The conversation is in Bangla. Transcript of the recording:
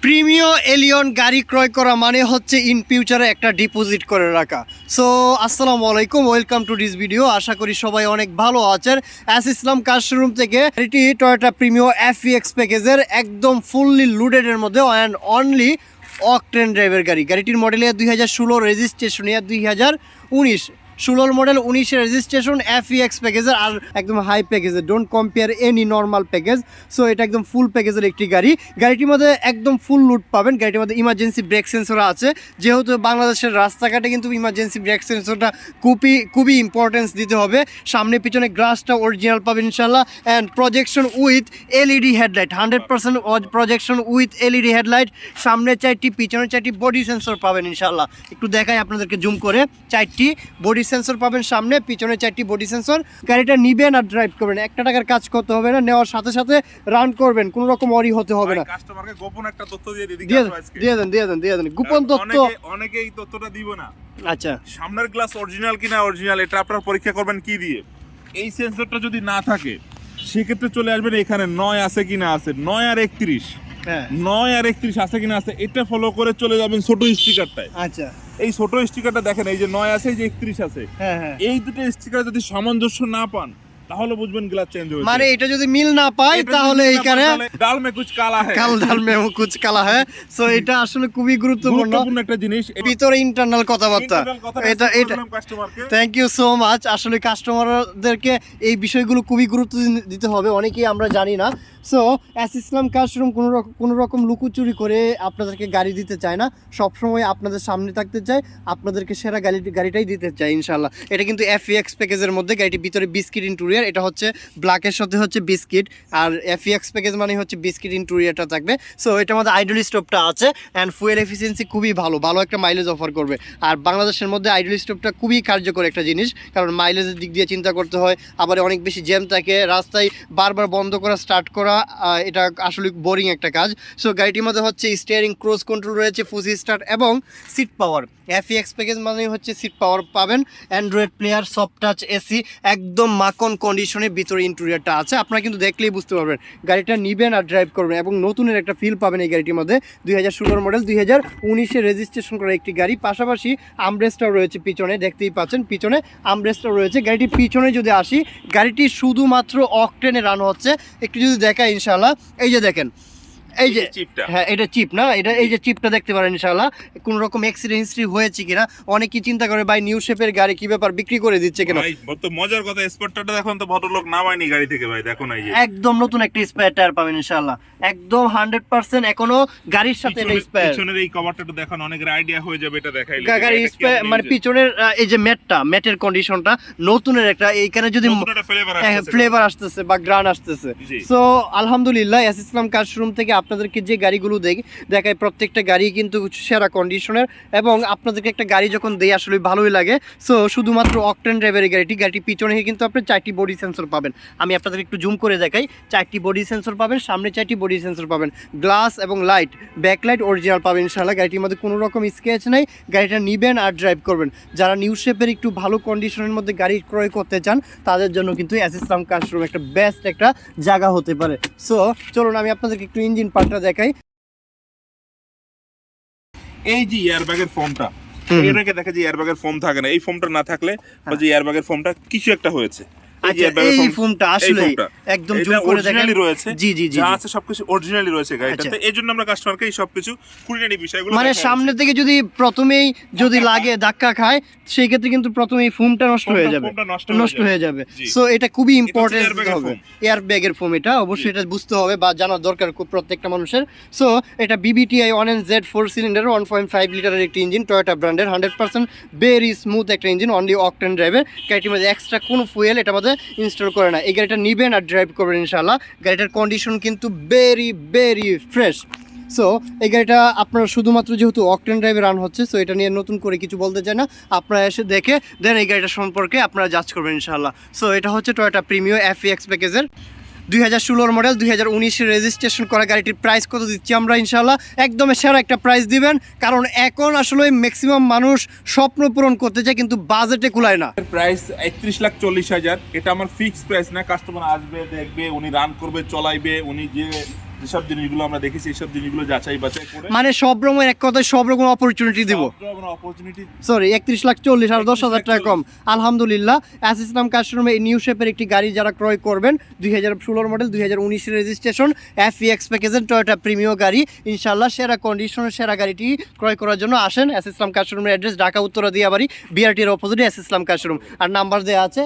প্রিমিয় এলিয়ন গাড়ি ক্রয় করা মানে হচ্ছে ইন ফিউচারে একটা ডিপোজিট করে রাখা। সো আসসালামু আলাইকুম, ওয়েলকাম টু দিস ভিডিও। আশা করি সবাই অনেক ভালো আছেন। এস ইসলাম কার শোরুম থেকে এটি টয়োটা প্রিমিয় FEX প্যাকেজের একদম ফুললি লোডেডের মধ্যে অ্যান্ড অনলি অকটেন ড্রাইভের গাড়ি। গাড়িটির মডেল ইয়ার 2016, রেজিস্ট্রেশন ইয়ার 2019, 16 মডেল, 19 রেজিস্ট্রেশন, FEX প্যাকেজের আর একদম হাই প্যাকেজের। Don't compare any normal package. So এটা একদম ফুল প্যাকেজের একটি গাড়ি। গাড়িটির মধ্যে একদম ফুল লুট পাবেন। গাড়িটির মধ্যে ইমার্জেন্সি ব্রেক সেন্সর আছে, যেহেতু বাংলাদেশের রাস্তাঘাটে কিন্তু ইমার্জেন্সি ব্রেক সেন্সরটা খুবই ইম্পর্টেন্স দিতে হবে। সামনে পিছনে গ্লাসটা অরিজিনাল পাবেন ইনশাল্লাহ। And projection with LED headlight, 100% projection with LED headlight. সামনে 4টি, পিছনে 4টি বডি সেন্সর পাবেন ইনশাল্লাহ। একটু দেখাই আপনাদেরকে জুম করে। 4টি বডি সেন্সর পাবেন সামনে, পিছনে 4টি বডি সেন্সর। গাড়িটা নিবেন আর ড্রাইভ করবেন, 1 টাকার কাজ করতে হবে না। নেওয়ার সাথে সাথে রান করবেন, কোনো রকম অরি হতে হবে না। কাস্টমারকে গোপন একটা তথ্য দিয়ে দেন গোপন তথ্য। অনেকে এই তথ্যটা দিব না। আচ্ছা, সামনের গ্লাস অরিজিনাল কিনা অরিজিনাল এটা আপনারা পরীক্ষা করবেন কি দিয়ে। এই সেন্সরটা যদি না থাকে সেক্ষেত্রে চলে আসবেন এখানে 9 আছে কিনা আছে, 9 আর 31, হ্যাঁ 9 আর 31 আছে কিনা আছে, এটা ফলো করে চলে যাবেন ছোট স্টিকারটায়। আচ্ছা, এই ছোট স্টিকারটা দেখেন, এই যে 9 আছে, এই যে 31 আছে, হ্যাঁ এই দুটো স্টিকার যদি সামঞ্জস্য না পান তাহলে বুঝবেন গ্লাস চেঞ্জ হয়েছে। মানে এটা যদি মিল না পায় তাহলে এইখানে ডাল মে কুছ কালা হ্যায়, ডাল মে কুছ কালা হ্যায়। সো এটা আসলে খুবই গুরুত্বপূর্ণ একটা জিনিস। ভিতরে ইন্টারনাল কথাবার্তা। এটা কাস্টমারকে থ্যাংক ইউ সো মাচ। আসলে কাস্টমারদেরকে এই বিষয়গুলো খুবই গুরুত্ব দিতে হবে, অনেকেই আমরা জানি না। সো এস ইসলাম কার শোরুম কোনো রকম লুকোচুরি করে আপনাদেরকে গাড়ি দিতে চায় না, সবসময় আপনাদের সামনে থাকতে চায়, আপনাদেরকে সেরা গাড়িটাই দিতে চায় ইনশাল্লাহ। এটা কিন্তু FEX প্যাকেজের মধ্যে। গাড়িটির ভিতরে বিস্কিট ইন্টেরিয়র, এটা হচ্ছে ব্ল্যাকের সাথে হচ্ছে বিস্কিট, আর FEX প্যাকেজ মানে হচ্ছে বিস্কিট ইন্টেরিয়রটা থাকবে। সো এটার মধ্যে আইডল স্টোভটা আছে অ্যান্ড ফুয়েল এফিসিয়েন্সি খুবই ভালো একটা মাইলেজ অফার করবে। আর বাংলাদেশের মধ্যে আইডল স্টোভটা খুবই কার্যকর একটা জিনিস, কারণ মাইলেজের দিক দিয়ে চিন্তা করতে হয়, আবার অনেক বেশি জ্যাম থাকে রাস্তায়, বারবার বন্ধ করা স্টার্ট করা, এটা আসলে বোরিং একটা কাজ। সো গাড়িটির মধ্যে হচ্ছে স্টিয়ারিং ক্রুজ কন্ট্রোল রয়েছে, ফুসি স্টার্ট এবং সিট পাওয়ার। FEX প্যাকেজ মানে হচ্ছে সিট পাওয়ার পাবেন, Android player, soft touch AC, একদম মাখন কন্ডিশনের ভিতরে ইন্টেরিয়রটা আছে। আপনারা কিন্তু দেখলেই বুঝতে পারবেন। গাড়িটা নিবেন আর ড্রাইভ করবেন এবং নতুনের একটা ফিল পাবেন এই গাড়িটির মধ্যে। 2016 মডেল, 2019 রেজিস্ট্রেশন করা একটি গাড়ি। পাশাপাশি আমব্রেস্টটাও রয়েছে পিছনে, দেখতেই পাচ্ছেন পিছনে আমব্রেস্টটাও রয়েছে। গাড়িটির পিছনে যদি আসি, গাড়িটি শুধুমাত্র অকটেনে রান হচ্ছে। একটু যদি দেখায় ইনশাল্লাহ, এই যে দেখেন, এই যে চিপটা, হ্যাঁ এটা চিপ না, এটা এই যে চিপটা দেখতে পারেন ইনশাআল্লাহ। কোনো রকম অ্যাক্সিডেন্ট হিস্ট্রি হয়েছে কিনা, অনেকেই চিন্তা করে ভাই নিউ শেপের গাড়ি কি ব্যাপার, বিক্রি করে দিচ্ছে কেন। ভাই তো মজার কথা, স্পটটা দেখুন তো, ভদ্রলোক নামায়নি গাড়ি থেকে ভাই, দেখুন এই যে একদম নতুন একটা স্পেয়ার টায়ার পাবেন ইনশাআল্লাহ, একদম 100% এখনো গাড়ির সাথে এটা স্পেয়ার। পিছনের এই কভারটা একটু দেখুন, অনেকের আইডিয়া হয়ে যাবে এটা দেখাইলে। গাড়ি স্পেয়ার মানে পিছনের এই যে ম্যাটের কন্ডিশনটা নতুনের একটা, এইখানে যদি ফ্লেভার আসতেছে বা গ্রান আসতেছে। সো আলহামদুলিল্লাহ এস ইসলাম কার শোরুম থেকে আপনাদেরকে যে গাড়িগুলো দেখায় প্রত্যেকটা গাড়ি কিন্তু সেরা কন্ডিশনের, এবং আপনাদেরকে একটা গাড়ি যখন দেয় আসলে ভালোই লাগে। সো শুধুমাত্র অকটেন ড্রাইভারের গাড়িটি পিছনে কিন্তু আপনি 4টি বডি সেন্সর পাবেন। আমি আপনাদের একটু জুম করে দেখাই। 4টি বডি সেন্সর পাবেন, সামনে 4টি বডি সেন্সর পাবেন, গ্লাস এবং লাইট, ব্যাকলাইট অরিজিনাল পাবেন ইনশাআল্লাহ। গাড়িটির মধ্যে কোনো রকম স্কেচ নেই। গাড়িটা নিবেন আর ড্রাইভ করবেন। যারা নিউ শেপের একটু ভালো কন্ডিশনের মধ্যে গাড়ি ক্রয় করতে চান তাদের জন্য কিন্তু এস ইসলাম কার শোরুম একটা বেস্ট একটা জায়গা হতে পারে। সো চলুন আমি আপনাদেরকে একটু ইঞ্জিন পার্টটা দেখাই। এই যে এয়ারব্যাগের ফোমটা, এটাকে দেখা যায় এয়ারব্যাগের ফোম থাকে না, এই ফোমটা না থাকলে যে এয়ারব্যাগের ফোমটা কিছু একটা হয়েছে। এই ফোমটা আসলে একদম জুম করে দেখেন রয়েছে, জি যা আছে সবকিছু অরিজিনালি রয়েছে গাড়িটাতে। এজন্য আমরা কাস্টমারকে এই সবকিছু খুঁটিনাটি বিষয়গুলো মানে সামনে থেকে যদি প্রথমেই যদি লাগে ধাক্কা খায়, সেই ক্ষেত্রে কিন্তু প্রথমেই ফোমটা নষ্ট হয়ে যাবে। সো এটা খুবই ইম্পর্টেন্ট হবে, এয়ার ব্যাগের ফোম। এটা অবশ্যই এটা বুঝতে হবে বা জানার দরকার প্রত্যেকটা মানুষের। সো এটা BBTI 1NZ 4 সিলিন্ডার 1.5 লিটারের একটি ইঞ্জিন, টয়োটা ব্র্যান্ডের, 100% ভেরি স্মুথ একটা ইঞ্জিন, অনলি অকটেন ড্রাইভের। গাড়িটির মধ্যে এক্সট্রা কোনো ফুয়েল এটার মধ্যে ইনস্টল করে না। এই গাড়িটা নিবেন আর ড্রাইভ করবেন ইনশাআল্লাহ। গাড়িটার কন্ডিশন কিন্তু ভেরি ফ্রেশ। সো এই গাড়িটা আপনারা শুধুমাত্র যেহেতু অকটেন ড্রাইভে রান হচ্ছে, সো এটা নিয়ে নতুন করে কিছু বলতে চাই না। আপনারা এসে দেখে দেন এই গাড়িটা সম্পর্কে আপনারা জাজ করবেন ইনশাআল্লাহ। সো এটা হচ্ছে টয়োটা প্রিমিও FEX প্যাকেজের 2016 মডেল, 2019 রেজিস্ট্রেশন করা গাড়িটির প্রাইস কত দিচ্ছি আমরা ইনশাআল্লাহ, একদম সেরা একটা প্রাইস দিবেন। কারণ এখন আসলে ম্যাক্সিমাম মানুষ স্বপ্ন পূরণ করতে চায় কিন্তু বাজেটে কুলায় না। প্রাইস 31,40,000। এটা আমার ফিক্স প্রাইস না, কাস্টমার আসবে দেখবে, উনি রান করবে, চলাইবে, উনি যে যেসব জিনিসগুলো আমরা দেখেছি এইসব জিনিসগুলো যাচাই বাছাই করে মানে সব রকমের এক কথায় সব রকম অপরচুনিটি দিব। অপরচুনিটি। সরি 31,40,000 আর 10,000 টাকা কম। আলহামদুলিল্লাহ এস ইসলাম কার শোরুমে এই নিউ শেপের একটি গাড়ি যারা ক্রয় করবেন 2016 মডেল 2019 রেজিস্ট্রেশন FEX প্যাকেজের টয়োটা প্রিমিও গাড়ি, ইনশাআল্লাহ সেরা কন্ডিশনের সেরা গাড়িটি ক্রয় করার জন্য আসেন এস ইসলাম কার শোরুমের অ্যাড্রেস ঢাকা উত্তরা দিয়াবাড়ি BRT এর অপোজিটে এস ইসলাম কার শোরুম, আর নাম্বার দেওয়া আছে